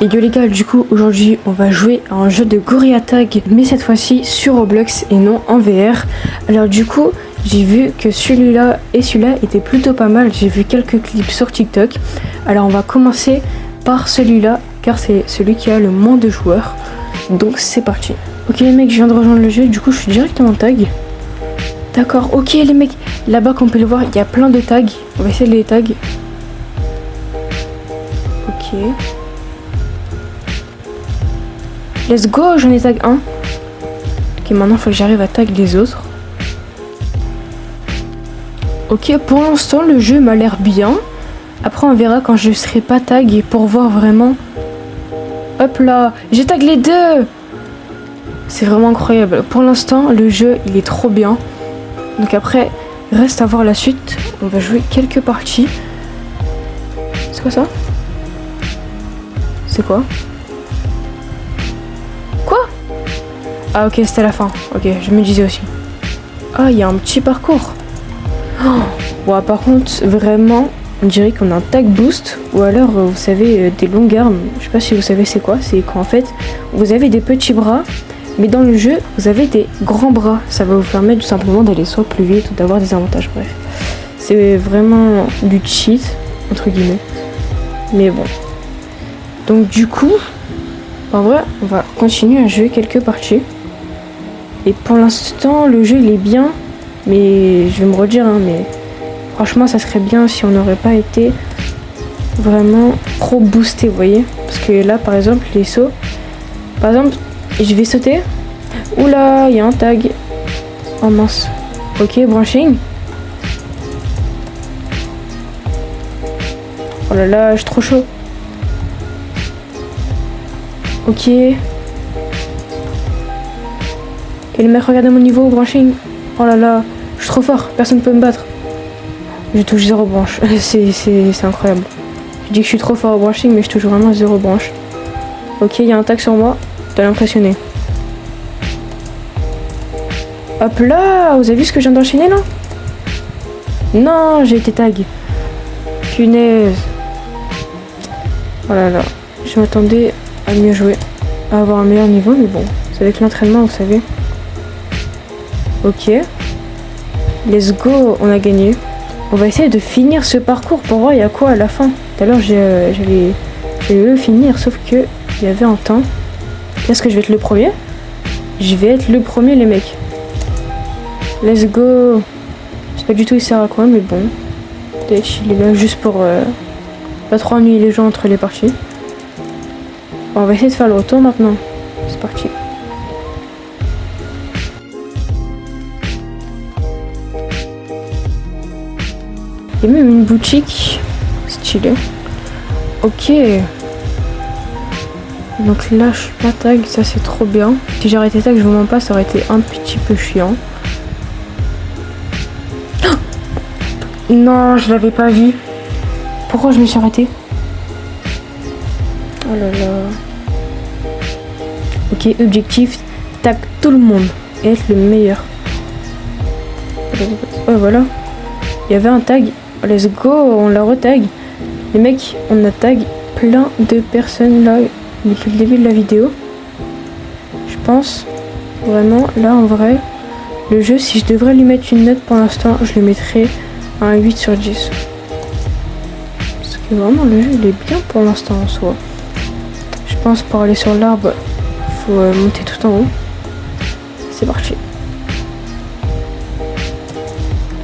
Et yo les gars, du coup aujourd'hui on va jouer à un jeu de Gorilla Tag, mais cette fois-ci sur Roblox et non en VR. Alors du coup j'ai vu que celui-là et celui-là étaient plutôt pas mal, j'ai vu quelques clips sur TikTok. Alors on va commencer par celui-là car c'est celui qui a le moins de joueurs. Donc c'est parti. Ok les mecs, je viens de rejoindre le jeu, du coup je suis directement tag. D'accord, ok les mecs, là-bas comme on peut le voir il y a plein de tags, on va essayer de les tag. Ok. Let's go, j'en ai tag 1. Ok, maintenant il faut que j'arrive à tag les autres. Ok, pour l'instant le jeu m'a l'air bien. Après on verra quand je serai pas tag pour voir vraiment. Hop là, j'ai tag les deux. C'est vraiment incroyable. Pour l'instant le jeu il est trop bien. Donc après, reste à voir la suite. On va jouer quelques parties. C'est quoi ça? C'est quoi? Ah ok, c'était la fin. Ok, je me disais aussi. Ah, il y a un petit parcours. Oh. Bon, par contre, vraiment, on dirait qu'on a un tag boost. Ou alors, vous savez, des longues armes. Je sais pas si vous savez c'est quoi. C'est qu'en fait, vous avez des petits bras. Mais dans le jeu, vous avez des grands bras. Ça va vous permettre tout simplement d'aller soit plus vite ou d'avoir des avantages. Bref. C'est vraiment du cheat, entre guillemets. Mais bon. Donc du coup, en vrai, on va continuer à jouer quelques parties. Et pour l'instant, le jeu il est bien, mais je vais me redire, hein, mais franchement, ça serait bien si on n'aurait pas été vraiment trop boosté, vous voyez. Parce que là, par exemple, les sauts, par exemple, je vais sauter. Oula, il y a un tag. Oh mince. Ok, branching. Oh là là, je suis trop chaud. Ok. Et les mecs, regardez mon niveau, branching. Oh là là, je suis trop fort, personne ne peut me battre. Je touche 0 branche, c'est incroyable. Je dis que je suis trop fort au branching, mais je touche vraiment 0 branche. Ok, il y a un tag sur moi, t'as l'impressionné. Hop là, vous avez vu ce que je viens d'enchaîner là? Non, j'ai été tag. Punaise. Oh là là, je m'attendais à mieux jouer, à avoir un meilleur niveau, mais bon, c'est avec l'entraînement, vous savez. Ok, let's go, on a gagné. On va essayer de finir ce parcours pour voir il y a quoi à la fin. Tout à l'heure j'allais le finir, sauf que il y avait un temps. Est-ce que je vais être le premier? Je vais être le premier les mecs. Let's go. Je sais pas du tout il sert à quoi, mais bon. Peut-être il est là juste pour pas trop ennuyer les gens entre les parties. Bon, on va essayer de faire le retour maintenant. C'est parti. Il y a même une boutique stylée. Ok. Donc là je suis pas tag, ça c'est trop bien. Si j'aurais été tag, je vous mens pas, ça aurait été un petit peu chiant. Oh non, je l'avais pas vu. Pourquoi je me suis arrêtée? Oh là là. Ok, objectif, tag tout le monde et être le meilleur. Oh voilà. Il y avait un tag. Let's go, on la retag. Les mecs, on a tag plein de personnes là depuis le début de la vidéo. Je pense vraiment, là en vrai, le jeu, si je devrais lui mettre une note pour l'instant, je le mettrais à un 8 sur 10. Parce que vraiment, le jeu, il est bien pour l'instant en soi. Je pense pour aller sur l'arbre, faut monter tout en haut. C'est parti.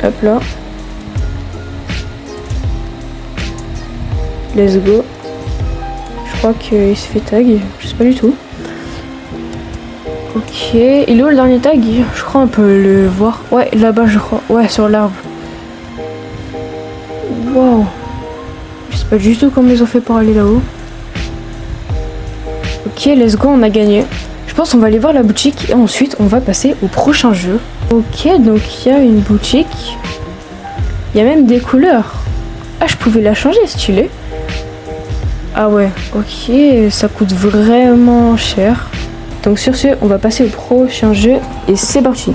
Hop là. Let's go. Je crois qu'il se fait tag, je sais pas du tout. Ok, il est où le dernier tag? Je crois on peut le voir. Ouais, là-bas je crois. Ouais, sur l'arbre. Wow. Je sais pas du tout comment ils ont fait pour aller là-haut. Ok, let's go, on a gagné. Je pense qu'on va aller voir la boutique et ensuite on va passer au prochain jeu. Ok, donc il y a une boutique. Il y a même des couleurs. Ah, je pouvais la changer, stylé. Ah ouais, ok, ça coûte vraiment cher. Donc sur ce, on va passer au prochain jeu et c'est parti.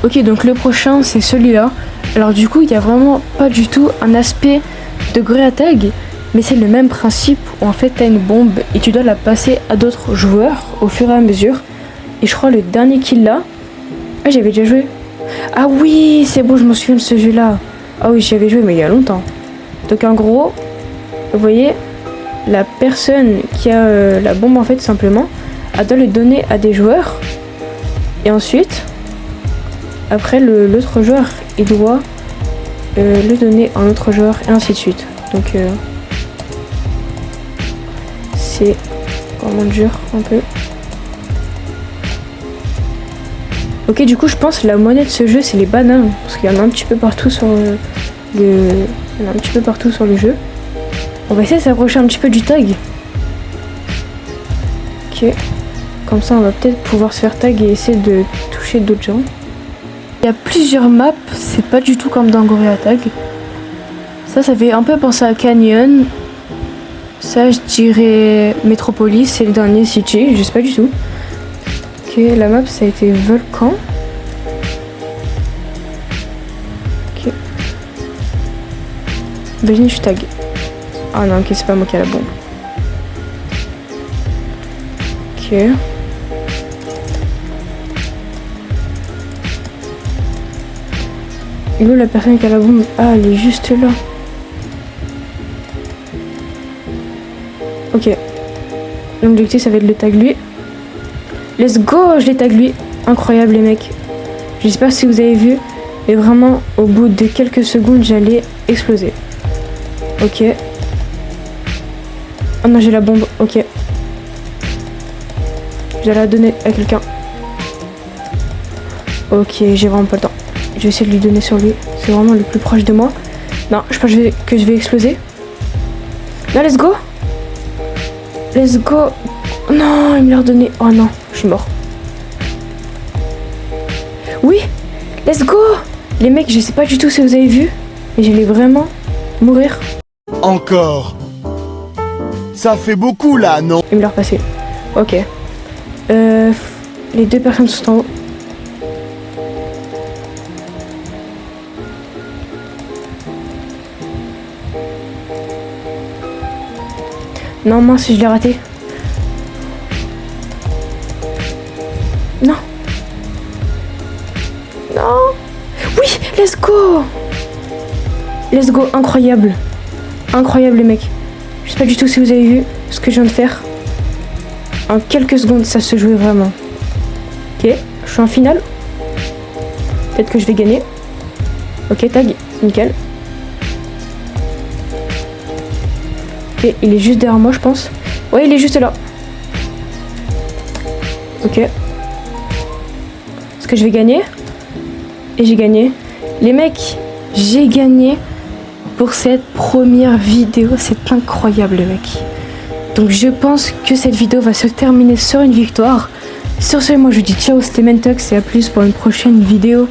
Ok, donc le prochain c'est celui-là. Alors du coup, il n'y a vraiment pas du tout un aspect de Gorilla Tag, Mais c'est le même principe où en fait t'as une bombe et tu dois la passer à d'autres joueurs au fur et à mesure. Et je crois le dernier kill là... Ah, j'avais déjà joué. Ah oui, c'est bon, je me souviens de ce jeu là. Ah oui, j'y avais joué mais il y a longtemps. Donc en gros, vous voyez, la personne qui a la bombe en fait simplement, elle doit le donner à des joueurs. Et ensuite, après l'autre joueur, il doit le donner à un autre joueur et ainsi de suite. Donc c'est vraiment dur un peu. Ok, du coup je pense que la monnaie de ce jeu c'est les bananes, parce qu'il y en a un petit peu partout sur il y en a un petit peu partout sur le jeu. On va essayer de s'approcher un petit peu du tag. Ok, comme ça on va peut-être pouvoir se faire tag et essayer de toucher d'autres gens. Il y a plusieurs maps, c'est pas du tout comme dans Gorilla Tag. Ça fait un peu penser à Canyon. Ça je dirais Metropolis, c'est le dernier City, je sais pas du tout. Ok, la map ça a été Volcan. Ok. Imagine je tag. Ah non, ok, c'est pas moi qui a la bombe. Ok. Et là, la personne qui a la bombe, ah, elle est juste là. Ok. L'objectif, ça va être de le tag lui. Let's go, je l'ai tag lui. Incroyable, les mecs. Je sais pas si vous avez vu, mais vraiment, au bout de quelques secondes, j'allais exploser. Ok. Oh non, j'ai la bombe. Ok. Je vais la donner à quelqu'un. Ok, j'ai vraiment pas le temps. Je vais essayer de lui donner sur lui. C'est vraiment le plus proche de moi. Non, je pense que je vais exploser. Non, let's go. Let's go. Non, il me l'a redonné. Oh non, je suis mort. Oui, let's go. Les mecs, je sais pas du tout si vous avez vu, mais j'allais vraiment mourir. Encore. Ça fait beaucoup là, non? Il me l'a repassé. Ok. Les deux personnes sont en haut. Non, mince, je l'ai raté. Non. Non. Oui, let's go. Let's go, incroyable. Incroyable, les mecs. Je sais pas du tout si vous avez vu ce que je viens de faire. En quelques secondes, ça se jouait vraiment. Ok, je suis en finale. Peut-être que je vais gagner. Ok, tag, nickel. Ok, il est juste derrière moi, je pense. Ouais, il est juste là. Ok. Est-ce que je vais gagner? Et j'ai gagné. Les mecs, j'ai gagné pour cette première vidéo. C'est incroyable, les mecs. Donc je pense que cette vidéo va se terminer sur une victoire. Sur ce, moi je vous dis ciao, c'était Mentox et à plus pour une prochaine vidéo.